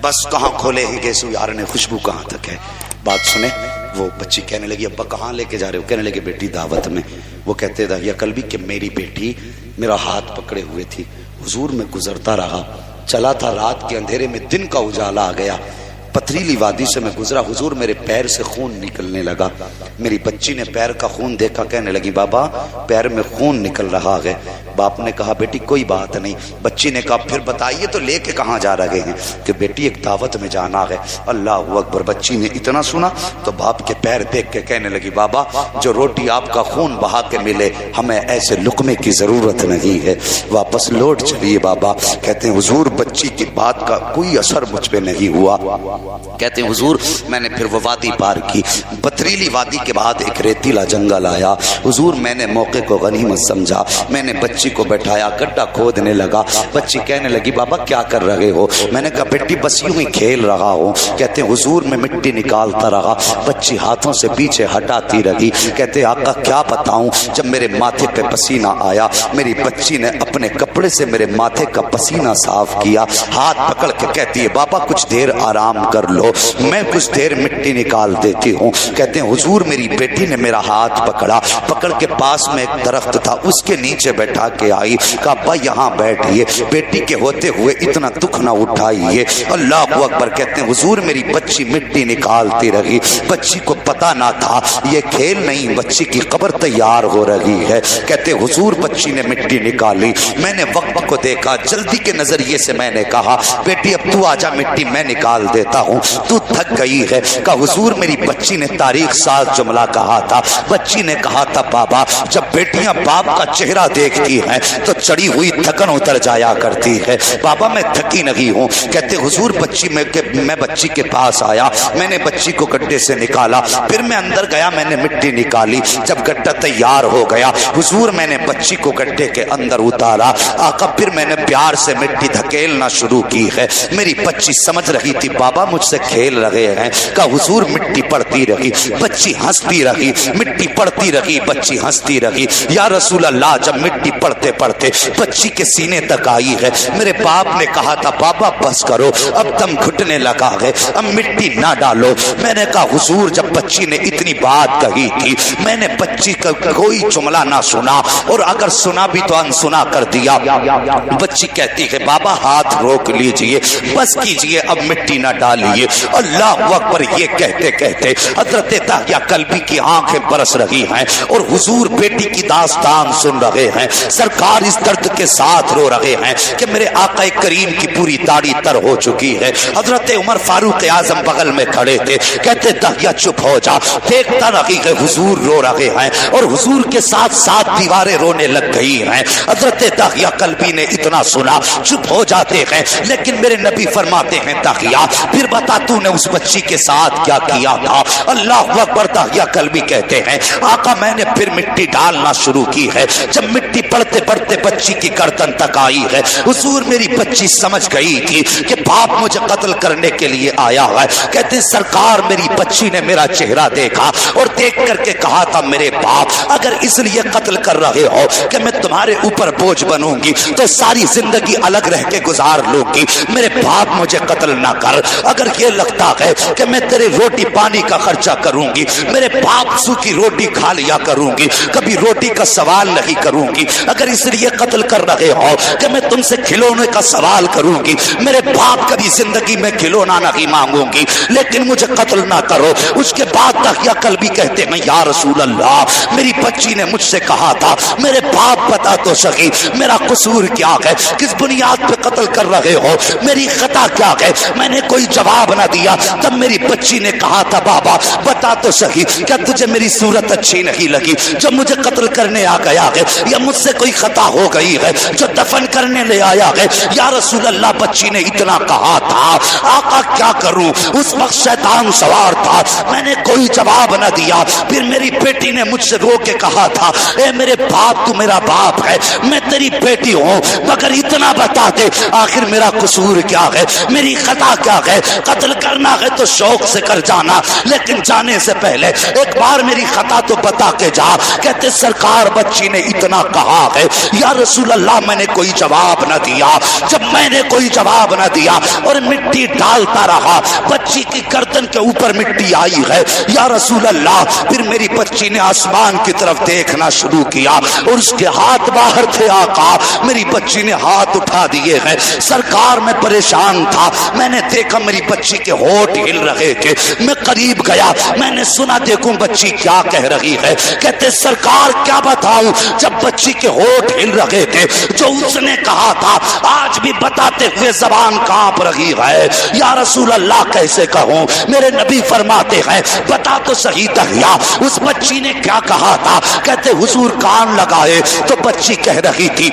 بس کہاں کھولے ہیں گیسو یار نے خوشبو کہاں تک ہے. بات سنیں. وہ بچی کہنے لگی ابا کہاں لے کے جا رہے ہو؟ کہنے لگے بیٹی دعوت میں. وہ کہتے داہیہ قلبی کہ میری بیٹی میرا ہاتھ پکڑے ہوئے تھی حضور میں گزرتا رہا, چلا تھا رات کے اندھیرے میں دن کا اجالا آ گیا, پتھریلی وادی سے میں گزرا حضور میرے پیر سے خون نکلنے لگا. میری بچی نے پیر کا خون دیکھا, کہنے لگی بابا پیر میں خون نکل رہا ہے. باپ نے کہا بیٹی کوئی بات نہیں. بچی نے کہا پھر بتائیے تو لے کے کہاں جا رہے ہیں؟ کہ بیٹی ایک دعوت میں جانا ہے. اللہ اکبر. بچی نے اتنا سنا تو باپ کے پیر دیکھ کے کہنے لگی بابا جو روٹی آپ کا خون بہا کے ملے ہمیں ایسے لقمے کی ضرورت نہیں ہے, واپس لوٹ چلیے بابا. کہتے ہیں حضور بچی کی بات کا کوئی اثر مجھ پہ نہیں ہوا. کہتے ہیں حضور میں نے پھر وہ وادی پار کی. پتھریلی وادی کے بعد ایک ریتیلا جنگل آیا. حضور میں نے موقع کو غنیمت سمجھا, میں نے بچی کو بٹھایا, گڈھا کھودنے لگا. بچی کہنے لگی بابا کیا کر رہے ہو؟ میں نے کہا بیٹی بس یوں ہی کھیل رہا ہوں. کہتے ہیں حضور میں مٹی نکالتا رہا, بچی ہاتھوں سے پیچھے ہٹاتی رہی. کہتے آقا کیا بتاؤں, جب میرے ماتھے پہ پسینہ آیا میری بچی نے اپنے کپڑے سے میرے ماتھے کا پسینہ صاف کیا, ہاتھ پکڑ کے کہتی ہے بابا کچھ دیر آرام کر لو, میں کچھ دیر مٹی نکال دیتی ہوں. کہتے ہیں حضور میری بیٹی نے میرا ہاتھ پکڑا, پکڑ کے پاس میں ایک درخت تھا اس کے نیچے بیٹھا کے آئی. کہا ابا یہاں بیٹھیے, بیٹی کے ہوتے ہوئے اتنا دکھ نہ اٹھائیے. اللہ اکبر. کہتے ہیں حضور میری بچی مٹی نکالتی رہی. بچی کو پتا نہ تھا یہ کھیل نہیں, بچی کی قبر تیار ہو رہی ہے. کہتے حضور بچی نے مٹی نکالی. میں نے وقت کو دیکھا, جلدی کے نظریے سے میں نے کہا بیٹی اب تو آجا مٹی میں نکال دیتا ہوں, تو تھک گئی ہے. کہا حضور میری بچی نے تاریخ ساز جملہ کہا تھا. بچی نے کہا تھا بابا جب بیٹیاں باپ کا چہرہ دیکھتی ہیں تو چڑی ہوئی تھکن اتر جایا کرتی ہے. بابا میں تھکی نہیں ہوں. کہتے حضور بچی میں بچی کے پاس آیا, میں نے بچی کو گڈھے سے نکالا, پھر میں اندر گیا, میں نے مٹی نکالی. جب گڈھا تیار ہو گیا حضور میں نے بچی کو گڈھے کے اندر اتارا. آقا پھر میں نے پیار سے مٹی دھکیلنا شروع کی ہے. میری بچی سمجھ رہی تھی بابا مجھ سے کھیل رہے ہیں. کہا حضور مٹی پڑتی رہی, بچی ہنستی رہی, مٹی پڑتی رہی, بچی ہنستی رہی. یا رسول اللہ جب مٹی پڑتے پڑتے بچی کے سینے تک آئی ہے, میرے باپ نے کہا تھا بابا بس کرو اب دم گھٹنے لگا ہے, اب مٹی نہ ڈالو. میں نے کہا حضور جب بچی نے اتنی بات کہی تھی میں نے بچی کا کوئی جملہ نہ سنا, اور اگر سنا بھی تو انسنا کر دیا. بچی کہتی ہے بابا ہاتھ روک لیجئے, بس کیجئے, اب مٹی نہ ڈالیے. اللہ اکبر. یہ کہتے کہتے حضرت داہیہ قلبی کی آنکھیں برس رہی ہیں اور حضور بیٹی کی داستان سن رہے ہیں. سرکار اس درد کے ساتھ رو رہے ہیں کہ میرے آقا کریم کی پوری داڑھی تر ہو چکی ہے. حضرت عمر فاروق اعظم بغل میں کھڑے تھے. کہتے داہیہ چپ ہو جا. دیکھتا رہی کہ حضور رو رہے ہیں اور حضور کے ساتھ ساتھ دیواریں رونے لگ گئی ہیں. حضرت داہیہ قلبی نے اتنا سنا چپ ہو جاتے ہیں, لیکن میرے نبی فرماتے ہیں داہیہ پھر بتا تو نے اس بچی کے ساتھ کیا کیا تھا. اللہ اکبر. داہیہ قلبی کہتے ہیں آقا میں نے پھر مٹی ڈالنا شروع کی ہے. جب مٹی پڑتے پڑتے بچی کی گردن تک آئی ہے حضور میری بچی سمجھ گئی تھی کہ باپ مجھے قتل کرنے کے لیے آیا ہے. کہتے سرکار میری بچی نے میرا چہرہ دیکھا اور دیکھ کر کے کہا تھا میرے باپ اگر اس لیے قتل کر رہے ہو کہ میں تمہارے اوپر بوجھ بنوں گی تو ساری زندگی الگ رہ کے گزار لوں گی. میرے باپ مجھے قتل نہ کر. اگر یہ لگتا ہے کہ میں تیرے روٹی پانی کا خرچہ کروں گی, میرے باپ سوکھی روٹی کھا لیا کروں گی, کبھی روٹی کا سوال نہیں کروں گی. اگر اس لیے قتل کر رہے ہو کہ میں تم سے کھلونے کا سوال کروں گی, میرے باپ کبھی زندگی میں کھلونا نہیں مانگوں گی, لیکن مجھے قتل نہ کرو. اس کے بعد داہیہ قلبی کہتے ہیں یا رسول اللہ میری بچی نے مجھ سے کہا تھا میرے باپ بتا تو سکی میرا قصور کیا ہے, کس بنیاد پہ قتل کر رہے ہو, میری خطا کیا ہے. میں نے کوئی جواب نہ دیا. تب میری بچی نے کہا تھا بابا بتا تو سکی کیا تجھے میری صورت اچھی نہیں لگی جو مجھے قتل کرنے آ گیا ہے, یا مجھ سے کوئی خطا ہو گئی ہے جو دفن کرنے لے آیا ہے. یا رسول اللہ بچی نے اتنا کہا تھا. آقا کیا کروں, اس وقت شیطان سوار تھا, میں نے کوئی جواب نہ دیا. پھر میری بیٹی نے مجھ سے رو کے کہا تھا اے میرے باپ تو میرا باپ ہے, میں تیری بیٹی ہوں, مگر اتنا بتا دے آخر میرا قصور کیا ہے, میری خطا کیا ہے. قتل کرنا ہے تو شوق سے کر جانا, لیکن جانے سے پہلے ایک بار میری خطا تو بتا کے جا. کہتے سرکار بچی نے اتنا کہا ہے یا رسول اللہ میں نے کوئی جواب نہ دیا. جب میں نے کوئی جواب نہ دیا اور مٹی ڈالتا رہا, بچی کی گردن کے اوپر مٹی آئی ہے یا رسول اللہ. پھر میری بچی نے آسمان کی طرف دیکھنا شروع کیا اور اس کے ہاتھ باہر تھے آقا. میری بچی نے ہاتھ اٹھا دیے ہیں. سرکار میں پریشان تھا, میں نے دیکھا میری بچی کے ہونٹ ہل رہے تھے. میں قریب گیا, میں نے سنا دیکھوں بچی کیا کہہ رہی ہے. کہتے سرکار کیا بتاؤں, جب بچی کے ہونٹ ہل رہے تھے جو اس نے کہا تھا آج بھی بتاتے ہوئے زبان کانپ رہی ہے. یا رسول اللہ کیسے کہوں. میرے نبی فرماتے ہیں بتا تو صحیح دہیا اس بچی نے کیا کہا تھا. کہتے حضور کان لگائے تو بچی کہہ رہی تھی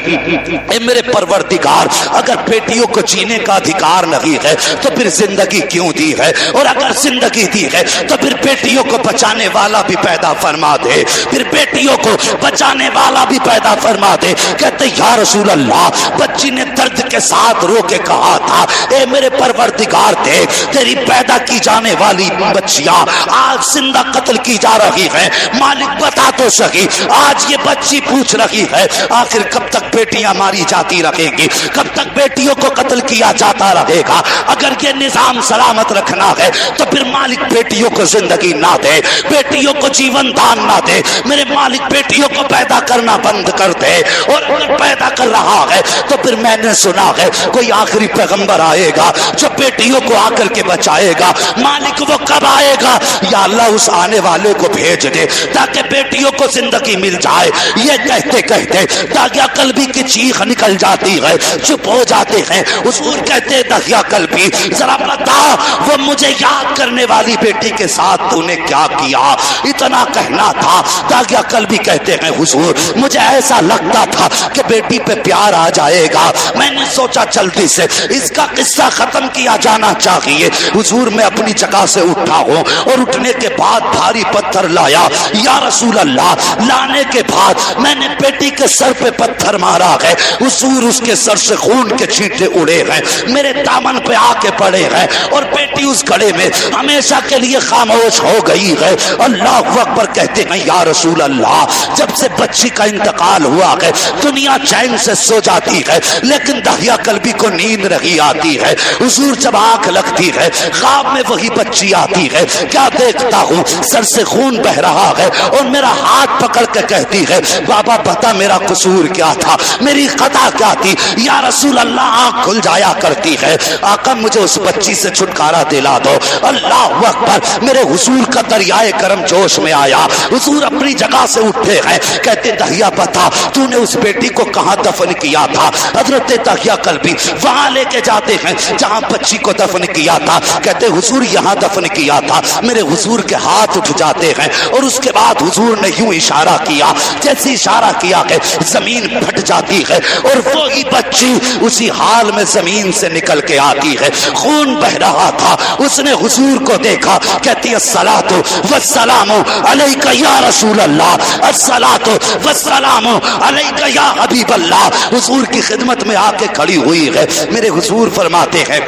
اے میرے پروردگار اگر بیٹیوں کو جینے کا ادھیکار نہیں ہے تو پھر زندگی کیوں دی ہے, اور اگر زندگی دی ہے تو پھر بیٹیوں کو بچانے والا بھی پیدا فرما دے, پھر بیٹیوں کو بچانے والا بھی پیدا فرما دے. کہتے یا رسول اللہ بچی نے درد کے ساتھ رو کے کہا تھا اے میرے پروردگار دیکھ تیری پیدا کی جانے والی بچیاں آج زندہ قتل کی جا رہی ہیں. مالک بتا تو صحیح آج یہ بچی پوچھ رہی ہے آخر کب تک بیٹیاں ماری جاتی رہیں گی, کب تک بیٹیوں کو قتل کیا جاتا رہے گا. اگر یہ نظام سلامت رکھنا ہے تو پھر مالک بیٹیوں کو زندگی نہ دے, بیٹیوں کو جیون دان نہ دے. میرے مالک بیٹیوں کو پیدا کرنا بند کر دے, اور اگر پیدا کر رہا ہے تو پھر میں نے سنا ہے کوئی آخری پیغمبر آئے گا جو بیٹیوں کو آ کر کے بچائے گا. مالک وہ کب آئے گا, یا اللہ اس آنے والے کو بھیج دے تاکہ بیٹیوں کو زندگی مل جائے. یہ کہتے کہتے داغیا قلبی کی چیخ نکل جاتی ہے, چپ ہو جاتے ہیں. حضور کہتے داغیا قلبی ذرا بتا وہ مجھے یاد کرنے والی بیٹی کے ساتھ تو نے کیا کیا. اتنا کہنا تھا. داغیا قلبی کہتے ہیں حضور مجھے ایسا لگتا تھا کہ بیٹی پہ پیار آ جائے گا, میں نے سوچا جلدی سے اس کا قصہ ختم کیا جانا چاہیے. حضور میں اپنی جگہ سے اٹھا ہوں اور اٹھنے کے بعد بھاری پتھر لایا. یا رسول اللہ لانے کے بعد میں نے بیٹی کے سر پہ پتھر مارا ہے. حضور اس کے سر سے خون کے چھینٹے اڑے ہیں, میرے دامن پہ آ کے پڑے ہیں, اور بیٹی اس گھڑے میں ہمیشہ کے لیے خاموش ہو گئی ہے. اللہ اکبر. کہتے ہیں یا رسول اللہ جب سے بچی کا انتقال ہوا ہے دنیا چین سے سو جاتی ہے لیکن داغیا قلبی کو نیند نہیں آتی ہے. حضور جب آنکھ لگتی ہے خواب میں وہی بچی آتی ہے. کیا دیکھتا ہوں سر سے خون بہ رہا ہے اور میرا ہاتھ پکڑ کے کہتی ہے بابا بتا میرا قصور کیا تھا, میری خطا کیا تھی. یا رسول اللہ آنکھ کھل جایا کرتی ہے. آقا مجھے اس بچی سے چھٹکارا دلا دو. اللہ اکبر. میرے حضور کا دریائے کرم جوش میں آیا. حضور اپنی جگہ سے اٹھے ہیں. کہتے داغیا بتا تو نے اس بیٹی کو کہاں دفن کیا تھا. حضرت داغیا قلبی وہاں لے کے جاتے ہیں جہاں بچی کو دفن کیا تھا. کہتے حضور یہاں دفن کیا تھا. میرے حضور کے ہاتھ اٹھ جاتے ہیں اور اس کے بعد حضور نے یوں اشارہ کیا, جیسے اشارہ کیا کہ زمین پھٹ جاتی ہے اور وہی بچی اسی حال میں زمین سے نکل کے آتی ہے. خون بہ رہا تھا. اس نے حضور کو دیکھا. کہتی الصلاۃ والسلام علیک یا رسول اللہ, الصلاۃ والسلام علیک یا حبیب اللہ. حضور کی خدمت میں آ کے کھڑی ہوئی ہے. میرے حضور فرماتے ہیں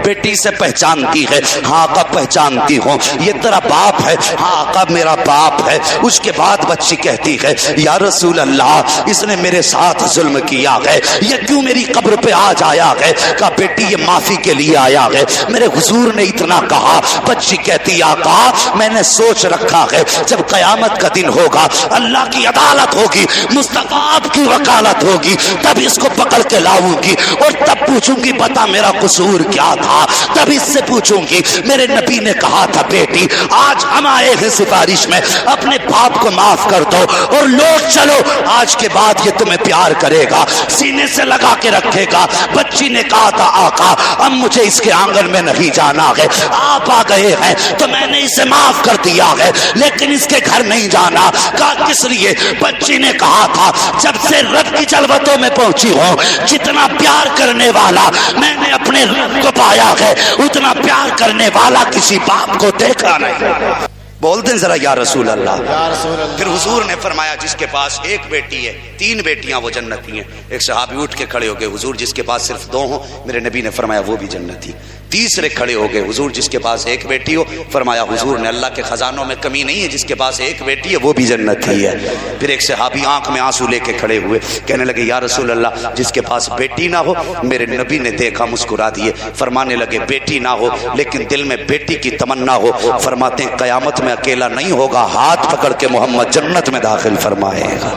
بیٹی سے پہچانتی ہے. ہاں آقا پہچانتی ہوں. یہ تیرا باپ ہے. ہاں آقا میرا باپ ہے. اس کے بعد بچی کہتی ہے یا رسول اللہ اس نے میرے ساتھ ظلم کیا ہے, یہ کیوں میری قبر پہ آج آیا ہے. کہا بیٹی یہ معافی کے لیے آیا ہے. میرے حضور نے اتنا کہا. بچی کہتی آقا میں نے سوچ رکھا ہے جب قیامت کا دن ہوگا اللہ کی عدالت ہوگی, مصطفیٰ آپ کی وکالت ہوگی, تب اس کو پکڑ کے لاؤں گی اور تب پوچھوں گی بتا میرا قصور کیا تھا. تب اس سے پوچھوں گی. میرے نبی نے کہا تھا بیٹی آج ہم آئے ہیں سفارش میں, اپنے باپ کو معاف کر دو اور لوٹ چلو. آج کے بعد یہ تمہیں پیار کرے گا, سینے سے لگا کے رکھے گا. بچی نے کہا تھا آقا اب مجھے اس کے آنگن میں نہیں جانا ہے, آپ آ گئے ہیں تو میں نے اسے معاف کر دیا ہے لیکن اس کے گھر نہیں جانا. کہا کس لیے. بچی نے کہا تھا جب سے رب کی جلوتوں میں پہنچی ہوں جتنا پیار کرنے والا میں نے اپنے رب کو پایا ہے اتنا پیار کرنے والا کسی باپ کو دیکھا نہیں. بول دیں ذرا یا رسول اللہ. پھر حضور نے فرمایا جس کے پاس ایک بیٹی ہے 3 بیٹیاں وہ جنتی ہیں. ایک صحابی اٹھ کے کھڑے ہو گئے حضور جس کے پاس صرف 2 ہوں. میرے نبی نے فرمایا وہ بھی جنتی. تیسرے کھڑے ہو گئے، حضور جس کے پاس ایک بیٹی ہو، فرمایا حضور نے اللہ کے خزانوں میں کمی نہیں ہے، جس کے پاس ایک بیٹی ہے وہ بھی جنت ہی ہے۔ پھر ایک صحابی آنکھ میں آنسو لے کے کھڑے ہوئے، کہنے لگے یا رسول اللہ جس کے پاس بیٹی نہ ہو، میرے نبی نے دیکھا مسکرا دیے، فرمانے لگے بیٹی نہ ہو لیکن دل میں بیٹی کی تمنا ہو، فرماتے ہیں قیامت میں اکیلا نہیں ہوگا، ہاتھ پکڑ کے محمد جنت میں داخل فرمائے گا۔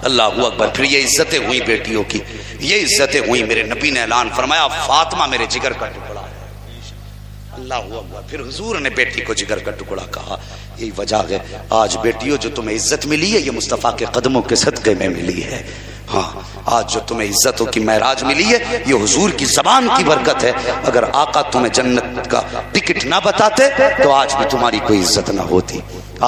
اللہ اکبر۔ پھر یہ عزتیں ہوئی بیٹیوں کی، یہ عزتیں ہوئی، میرے نبی نے اعلان فرمایا فاطمہ میرے جگر کا ٹکڑا ہے۔ اللہ اکبر۔ پھر حضور نے بیٹی کو جگر کا ٹکڑا کہا۔ یہی وجہ ہے آج بیٹیوں جو تمہیں عزت ملی ہے یہ مصطفیٰ کے قدموں کے صدقے میں ملی ہے۔ ہاں آج جو تمہیں عزتوں کی معراج ملی ہے یہ حضور کی زبان کی برکت ہے۔ اگر آقا تمہیں جنت کا ٹکٹ نہ بتاتے تو آج بھی تمہاری کوئی عزت نہ ہوتی،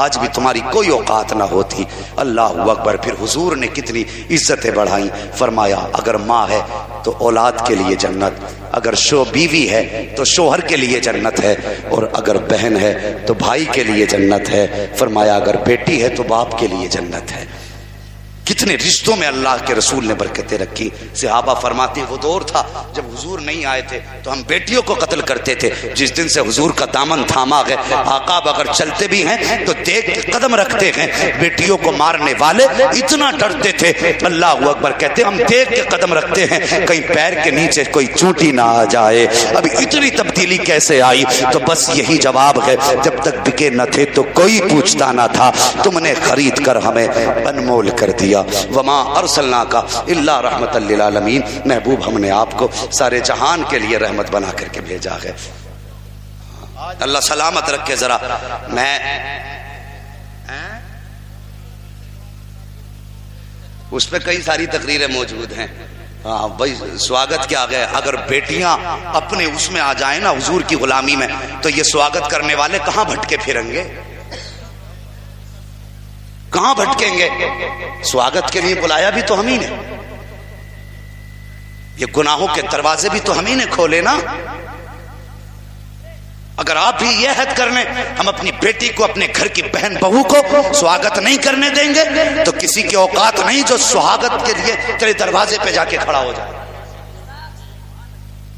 آج بھی تمہاری کوئی اوقات نہ ہوتی۔ اللہ اکبر۔ پھر حضور نے کتنی عزتیں بڑھائیں، فرمایا اگر ماں ہے تو اولاد کے لیے جنت، اگر بیوی ہے تو شوہر کے لیے جنت ہے، اور اگر بہن ہے تو بھائی کے لیے جنت ہے، فرمایا اگر بیٹی ہے تو باپ کے لیے جنت ہے۔ کتنے رشتوں میں اللہ کے رسول نے برکتیں رکھی۔ صحابہ فرماتے وہ دور تھا جب حضور نہیں آئے تھے تو ہم بیٹیوں کو قتل کرتے تھے، جس دن سے حضور کا دامن تھاما گئے آقا اگر چلتے بھی ہیں تو دیکھ کے قدم رکھتے ہیں۔ بیٹیوں کو مارنے والے اتنا ڈرتے تھے، اللہ اکبر، کہتے ہم دیکھ کے قدم رکھتے ہیں کہیں پیر کے نیچے کوئی چونٹی نہ آ جائے۔ اب اتنی تبدیلی کیسے آئی؟ تو بس یہی جواب ہے، جب تک بکے نہ تھے تو کوئی پوچھتا نہ تھا، تم نے خرید کر ہمیں انمول کر دیا۔ وما ارسلناک الا رحمت للعالمین، محبوب ہم نے آپ کو سارے جہان کے لیے رحمت بنا کر کے بھیجا ہے۔ اللہ سلامت رکھے۔ ذرا میں اس پہ کئی ساری تقریریں موجود ہیں۔ ہاں بھائی سواگت کیا گئے، اگر بیٹیاں اپنے اس میں آ جائیں نا حضور کی غلامی میں تو یہ سواگت کرنے والے کہاں بھٹکے پھریں گے، کہاں بھٹکیں گے؟ سواگت کے لیے بلایا بھی تو ہم ہی نے، یہ گناہوں کے دروازے بھی تو ہم ہی نے کھولے نا۔ اگر آپ بھی یہ عہد کر لیں ہم اپنی بیٹی کو، اپنے گھر کی بہن بہو کو سواگت نہیں کرنے دیں گے تو کسی کی اوقات نہیں جو سواگت کے لیے تیرے دروازے پہ جا کے کھڑا ہو جائے۔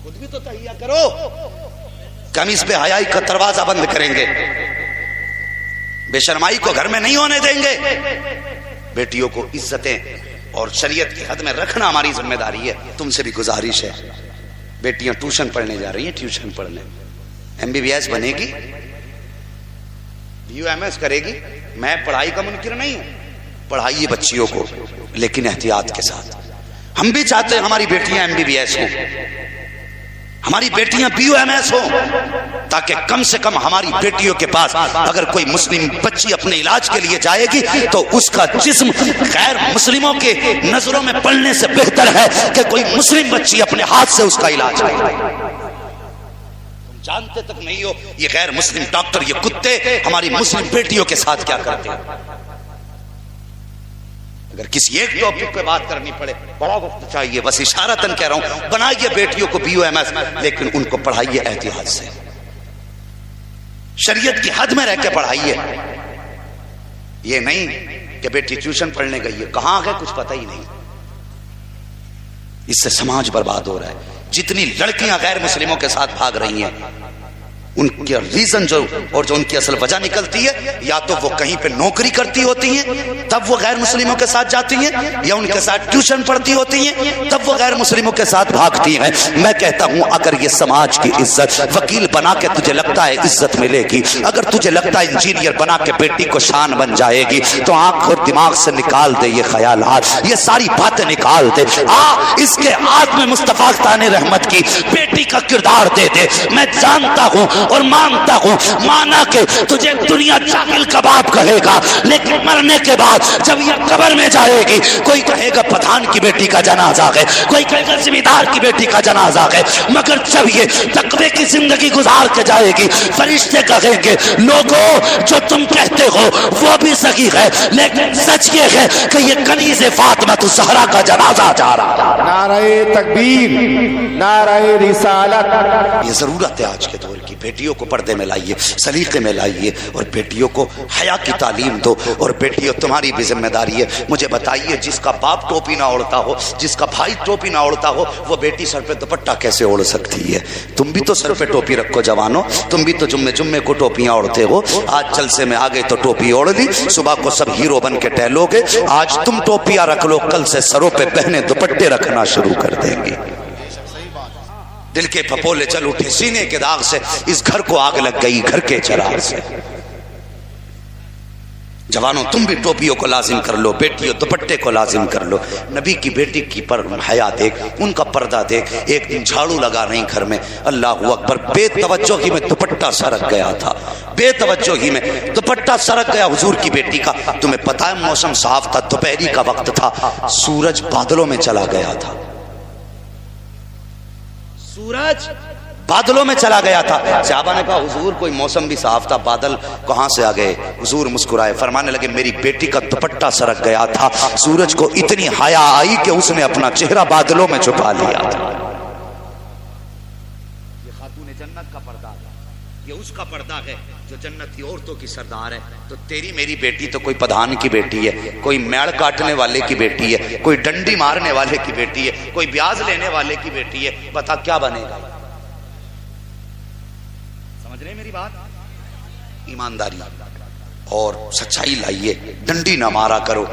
خود بھی تو تہیا کرو کہ ہم اس پہ حیائی کا دروازہ بند کریں گے، بے شرمائی کو گھر میں نہیں ہونے دیں گے۔ بیٹیوں کو عزتیں اور شریعت کی حد میں رکھنا ہماری ذمہ داری ہے۔ تم سے بھی گزارش ہے، بیٹیاں ٹیوشن پڑھنے جا رہی ہیں، ٹیوشن پڑھنے، MBBS بنے گی، UMS کرے گی، میں پڑھائی کا منکر نہیں ہوں، پڑھائیے بچیوں کو لیکن احتیاط کے ساتھ۔ ہم بھی چاہتے ہیں ہماری بیٹیاں MBBS ہوں، ہماری بیٹیاں BUMS ہوں، تاکہ کم سے کم ہماری بیٹیوں کے پاس اگر کوئی مسلم بچی اپنے علاج کے لیے جائے گی تو اس کا جسم غیر مسلموں کے نظروں میں پڑنے سے بہتر ہے کہ کوئی مسلم بچی اپنے ہاتھ سے اس کا علاج کرے۔ تم جانتے تک نہیں ہو یہ غیر مسلم ڈاکٹر، یہ کتے ہماری مسلم بیٹیوں کے ساتھ کیا کرتے ہیں۔ اگر کسی ایک ٹاپک پہ بات کرنی پڑے بڑا وقت چاہیے، بس اشارتاً کہہ رہا ہوں بنائیے بیٹیوں کو BUMS، لیکن ان کو پڑھائیے احتیاط سے، شریعت کی حد میں رہ کے پڑھائیے۔ یہ نہیں کہ بیٹی ٹیوشن پڑھنے گئی ہے، کہاں ہے کچھ پتہ ہی نہیں۔ اس سے سماج برباد ہو رہا ہے۔ جتنی لڑکیاں غیر مسلموں کے ساتھ بھاگ رہی ہیں ان کی ریزن جو اور جو ان کی اصل وجہ نکلتی ہے، یا تو وہ کہیں پہ نوکری کرتی ہوتی ہیں تب وہ غیر مسلموں کے ساتھ جاتی ہیں، یا ان کے ساتھ ٹیوشن پڑھتی ہوتی ہیں تب وہ غیر مسلموں کے ساتھ بھاگتی ہیں۔ میں کہتا ہوں اگر یہ سماج کی عزت وکیل بنا کے تجھے لگتا ہے عزت ملے گی، اگر تجھے لگتا ہے انجینئر بنا کے بیٹی کو شان بن جائے گی، تو آنکھ اور دماغ سے نکال دے یہ خیالات، یہ ساری باتیں نکال دے، اس کے ہاتھ میں مصطفیٰ تان رحمت کی بیٹی کا کردار دے دے۔ میں جانتا ہوں اور مانتا ہوں، مانا کہ تجھے دنیا چاول کباب کہے گا، لیکن مرنے کے بعد جب یہ قبر میں جائے گی کوئی کہے گا پٹھان کی بیٹی کا جنازہ ہے، کوئی کہے گا زمیندار کی بیٹی کا جنازہ ہے، مگر جب یہ تقوی کی زندگی گزار کے جائے گی فرشتے کہیں گے لوگوں جو تم کہتے ہو وہ بھی صحیح ہے، لیکن سچ یہ ہے کہ یہ کنیز فاطمہ الزہرا کا جنازہ جا رہا ہے۔ نعرہ تکبیر، نعرہ رسالت۔ یہ ضرورت ہے آج کے دور کی۔ بیٹیوں کو پردے میں لائیے، سلیقے میں لائیے، اور بیٹیوں کو حیا کی تعلیم دو۔ اور بیٹیوں تمہاری بھی ذمہ داری ہے، مجھے بتائیے جس کا باپ ٹوپی نہ اوڑھتا ہو، جس کا بھائی ٹوپی نہ اوڑھتا ہو، وہ بیٹی سر پہ دوپٹہ کیسے اوڑھ سکتی ہے؟ تم بھی تو سر پہ ٹوپی رکھو جوانوں، تم بھی تو جمعے کو ٹوپیاں اوڑھتے ہو۔ آج جلسے میں آگے تو ٹوپی اوڑھ لی، صبح کو سب ہیرو بن کے ٹہلو گے۔ آج تم ٹوپیاں رکھ لو، کل سے سروں پہ بہنیں دوپٹے رکھنا شروع کر دیں گی۔ دل کے پھپولے چل اٹھے سینے کے داغ سے، اس گھر کو آگ لگ گئی گھر کے چراغ سے۔ جوانوں تم بھی ٹوپیوں کو لازم کر لو، بیٹیوں دوپٹے کو لازم کر لو۔ نبی کی بیٹی کی پر حیا دیکھ، ان کا پردہ دیکھ۔ ایک دن جھاڑو لگا نہیں گھر میں، اللہ اکبر، بے توجہی میں دوپٹہ سرک گیا تھا، بے توجہی میں دوپٹہ سرک گیا حضور کی بیٹی کا۔ تمہیں پتہ ہے موسم صاف تھا، دوپہری کا وقت تھا، سورج بادلوں میں چلا گیا تھا، سورج بادلوں میں چلا گیا تھا۔ صحابہ نے کہا حضور کوئی موسم بھی صاف تھا، بادل کہاں سے آ گئے؟ حضور مسکرائے، فرمانے لگے میری بیٹی کا دوپٹہ سرک گیا تھا، سورج کو اتنی حیا آئی کہ اس نے اپنا چہرہ بادلوں میں چھپا لیا تھا۔ یہ خاتون جنت کا پردہ ہے، یہ اس کا پردہ ہے جو جنتی عورتوں کی سردار ہے۔ تو تیری میری بیٹی تو کوئی پدھان کی بیٹی ہے، کوئی میڑ کاٹنے والے کی بیٹی ہے، کوئی ڈنڈی مارنے والے کی بیٹی ہے، کوئی بیاض لینے والے کی بیٹی ہے، بتا کیا بنے گا؟ سمجھ رہے میری بات؟ ایمانداری اور سچائی لائیے، ڈنڈی نہ مارا کرو۔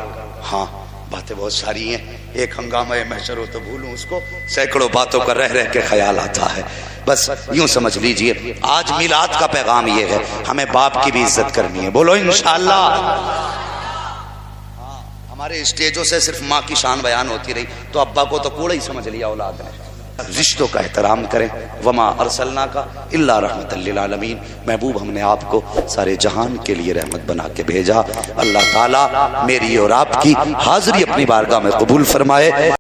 ہاں باتیں بہت ساری ہیں، ایک ہنگامہ محشر ہو تو بھولوں اس کو، سینکڑوں باتوں کا رہ رہ کے خیال آتا ہے۔ بس یوں سمجھ لیجئے آج میلاد کا پیغام یہ ہے، ہمیں باپ کی بھی عزت کرنی ہے، بولو انشاءاللہ۔ ہمارے اسٹیجوں سے صرف ماں کی شان بیان ہوتی رہی تو ابا کو تو کوڑا ہی سمجھ لیا اولاد نے۔ رشتوں کا احترام کریں، وما ارسلناک الا رحمۃ للعالمین، محبوب ہم نے آپ کو سارے جہان کے لیے رحمت بنا کے بھیجا۔ اللہ تعالیٰ میری اور آپ کی حاضری اپنی بارگاہ میں قبول فرمائے۔